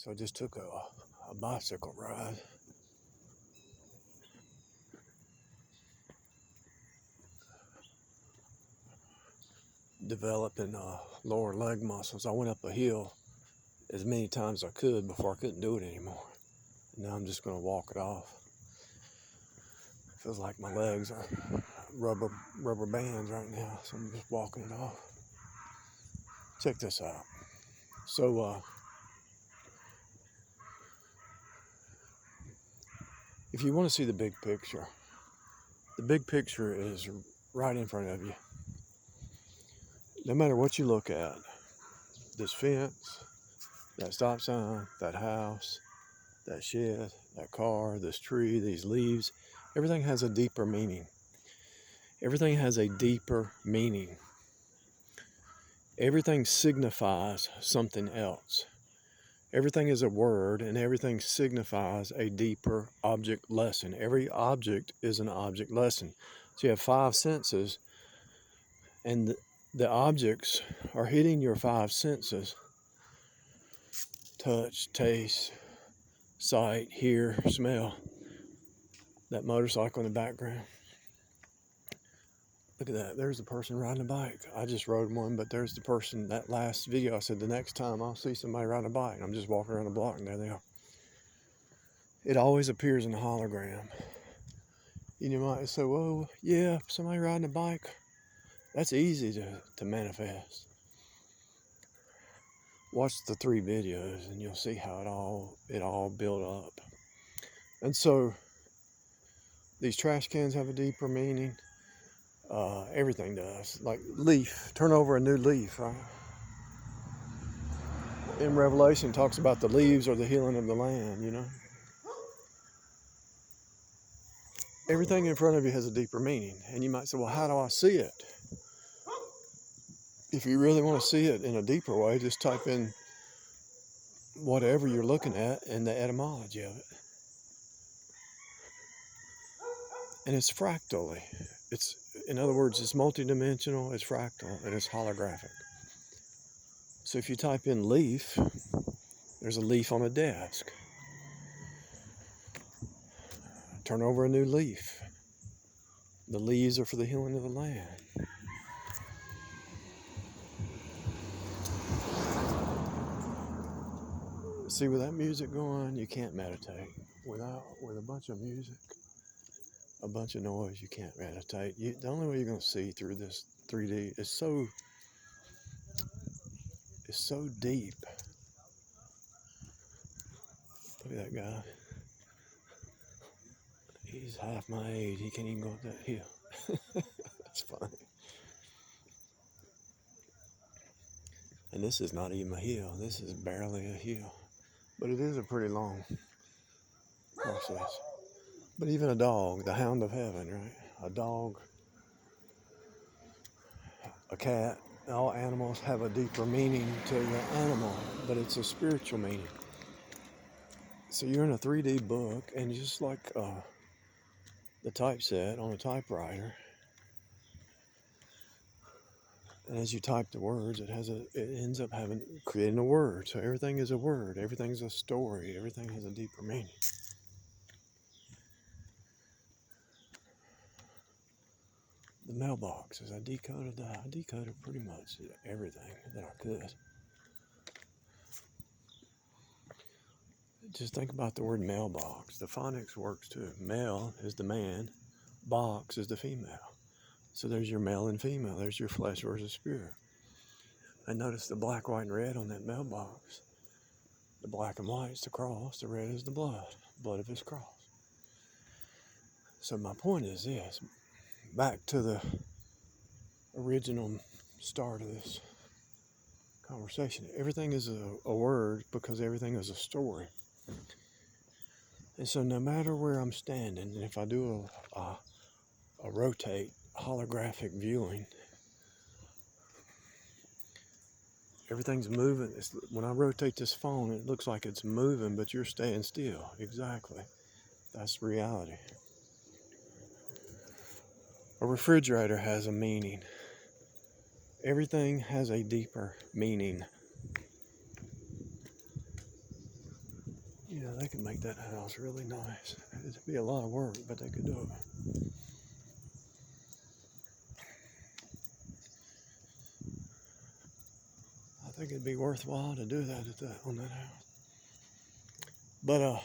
So I just took a bicycle ride. Developing lower leg muscles. I went up a hill as many times as I could before I couldn't do it anymore. And now I'm just going to walk it off. Feels like my legs are rubber bands right now, so I'm just walking it off. Check this out. So if you want to see the big picture is right in front of you. No matter what you look at, this fence, that stop sign, that house, that shed, that car, this tree, these leaves, everything has a deeper meaning. Everything has a deeper meaning. Everything signifies something else. Everything is a word, and everything signifies a deeper object lesson. Every object is an object lesson. So you have 5 senses, and the objects are hitting your 5 senses. Touch, taste, sight, hear, smell. That motorcycle in the background. Look at that. There's the person riding a bike. I just rode one, but there's the person. That last video, I said the next time I'll see somebody riding a bike. I'm just walking around the block, and there they are. It always appears in a hologram. And you might say, well, yeah, somebody riding a bike, that's easy to manifest. Watch the 3 videos, and you'll see how it all built up. And so these trash cans have a deeper meaning. Everything does. Like leaf, turn over a new leaf, right? In Revelation, it talks about the leaves are the healing of the land, you know. Everything in front of you has a deeper meaning. And you might say, well, how do I see it? If you really want to see it in a deeper way, just type in whatever you're looking at and the etymology of it. And it's fractally. In other words, it's multidimensional, it's fractal, and it's holographic. So if you type in leaf, there's a leaf on a desk. Turn over a new leaf. The leaves are for the healing of the land. See, with that music going, you can't meditate. With a bunch of music, a bunch of noise, you can't meditate. The only way you're going to see through this 3D is so deep. Look at that guy. He's half my age. He can't even go up that hill. That's funny. And this is not even a hill. This is barely a hill. But it is a pretty long process. But even a dog, the hound of heaven, right? A dog, a cat, all animals have a deeper meaning to the animal, but it's a spiritual meaning. So you're in a 3D book, and just like the typeset on a typewriter, and as you type the words, it ends up creating a word. So everything is a word, everything's a story, everything has a deeper meaning. The mailboxes, I decoded pretty much everything that I could. Just think about the word mailbox. The phonics works too. Male is the man, box is the female. So there's your male and female. There's your flesh versus spirit. And notice the black, white, and red on that mailbox. The black and white is the cross. The red is the blood of his cross. So my point is this. Back to the original start of this conversation. Everything is a word because everything is a story. And so no matter where I'm standing, and if I do a rotate holographic viewing, everything's moving. When I rotate this phone, it looks like it's moving, but you're staying still. Exactly. That's reality. A refrigerator has a meaning. Everything has a deeper meaning. Yeah, they could make that house really nice. It'd be a lot of work, but they could do it. I think it'd be worthwhile to do that on that house. But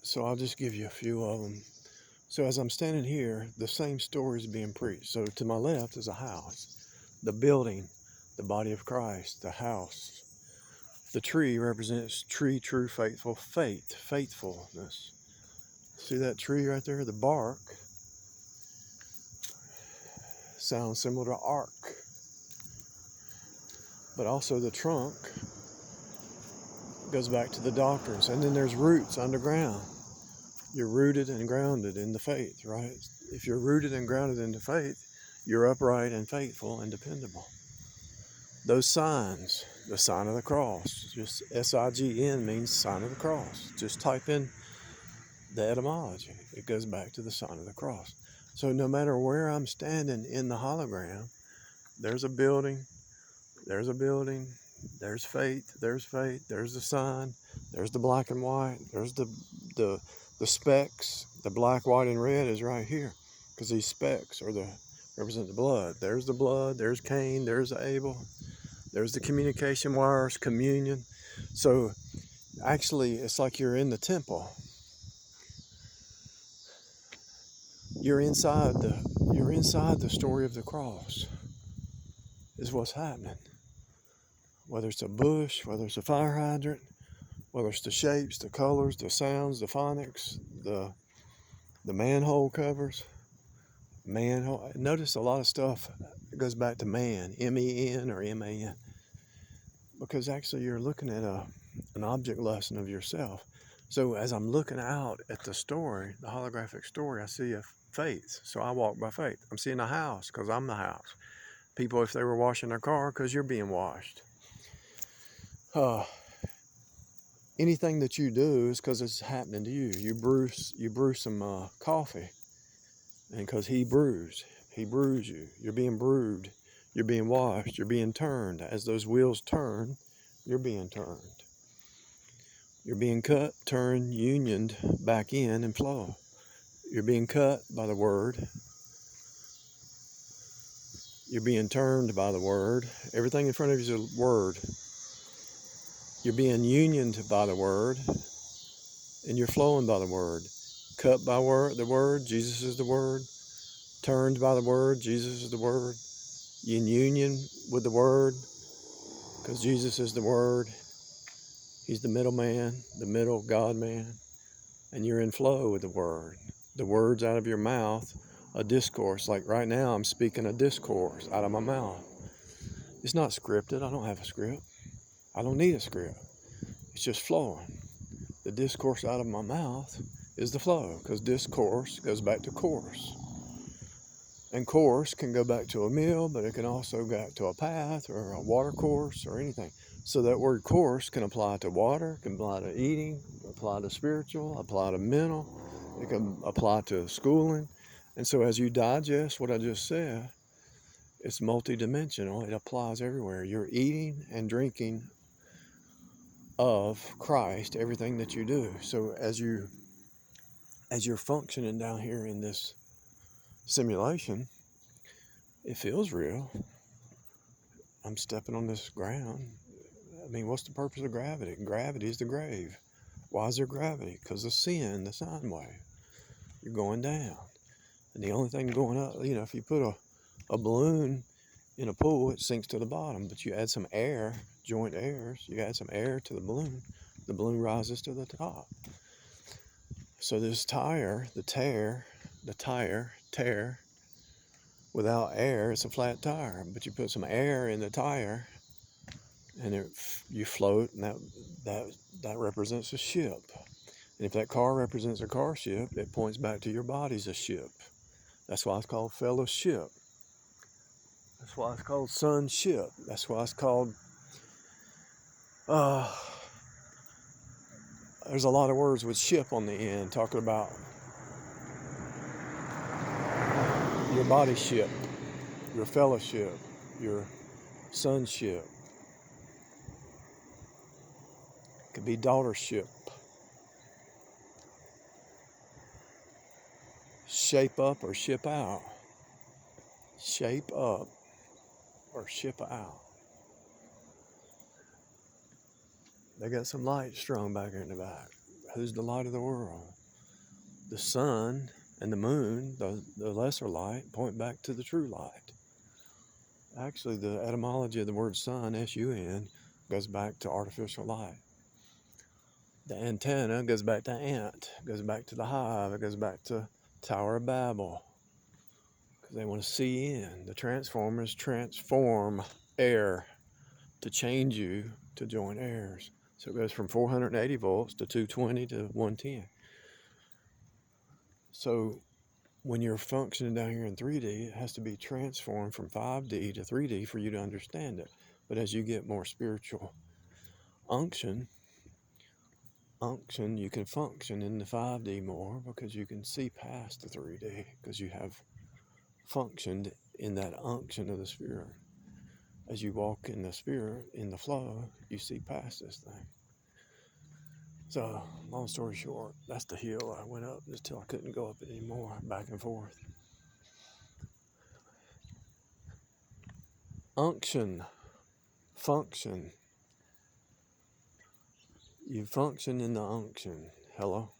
so I'll just give you a few of them. So as I'm standing here, the same story is being preached. So to my left is a house, the building, the body of Christ, the house. The tree represents true, faithful, faithfulness. See that tree right there? The bark sounds similar to ark. But also the trunk goes back to the doctrines. And then there's roots underground. You're rooted and grounded in the faith, right? If you're rooted and grounded in the faith, you're upright and faithful and dependable. Those signs, the sign of the cross, just S-I-G-N means sign of the cross. Just type in the etymology. It goes back to the sign of the cross. So no matter where I'm standing in the hologram, there's a building, there's faith, there's the sign, there's the black and white, there's the specks. The black, white, and red is right here, because these specks represent the blood. There's the blood, there's Cain, there's Abel, there's the communication wires, communion. So actually, it's like you're in the temple. You're inside the story of the cross, is what's happening. Whether it's a bush, whether it's a fire hydrant, whether it's the shapes, the colors, the sounds, the phonics, the manhole covers, manhole. Notice a lot of stuff goes back to man, M-E-N or M-A-N, because actually you're looking at an object lesson of yourself. So as I'm looking out at the story, the holographic story, I see a faith. So I walk by faith. I'm seeing a house because I'm the house. People, if they were washing their car, because you're being washed. Anything that you do is because it's happening to you. You brew some coffee, and because he brews you. You're being brewed. You're being washed. You're being turned. As those wheels turn, you're being turned. You're being cut, turned, unioned back in and flow. You're being cut by the word. You're being turned by the word. Everything in front of you is a word. You're being unioned by the word, and you're flowing by the word. Cut by the word, Jesus is the word. Turned by the word, Jesus is the word. In union with the word, because Jesus is the word. He's the middleman, the middle God-man. And you're in flow with the word. The words out of your mouth, a discourse. Like right now, I'm speaking a discourse out of my mouth. It's not scripted. I don't have a script. I don't need a script. It's just flowing. The discourse out of my mouth is the flow, because discourse goes back to course. And course can go back to a meal, but it can also go back to a path or a water course or anything. So that word course can apply to water, can apply to eating, apply to spiritual, apply to mental, it can apply to schooling. And so as you digest what I just said, it's multidimensional. It applies everywhere. You're eating and drinking of Christ, everything that you do. So as you're functioning down here in this simulation, it feels real. I'm stepping on this ground. I mean, what's the purpose of gravity? Gravity is the grave. Why is there gravity? Because of sin, the sine wave. You're going down. And the only thing going up, if you put a balloon in a pool, it sinks to the bottom. But you add some air, joint airs, you add some air to the balloon rises to the top. So this tire, without air, it's a flat tire. But you put some air in the tire, and you float, and that represents a ship. And if that car represents a car ship, it points back to your body's a ship. That's why it's called fellowship. That's why it's called sonship. That's why it's called, there's a lot of words with ship on the end, talking about your body ship, your fellowship, your sonship. could be daughtership. Shape up or ship out. Shape up or ship out. They got some light strung back here in the back. Who's the light of the world? The sun and the moon, the lesser light, point back to the true light. Actually, the etymology of the word sun, S-U-N, goes back to artificial light. The antenna goes back to ant, goes back to the hive, it goes back to Tower of Babel. Because they want to see in. The transformers transform air to change you to join airs. So it goes from 480 volts to 220 to 110. So when you're functioning down here in 3D, it has to be transformed from 5D to 3D for you to understand it. But as you get more spiritual unction, you can function in the 5D more because you can see past the 3D because you have functioned in that unction of the Spirit. As you walk in the Spirit, in the flow, you see past this thing. So, long story short, that's the hill I went up until I couldn't go up it anymore, back and forth. Unction, function. You function in the unction. Hello?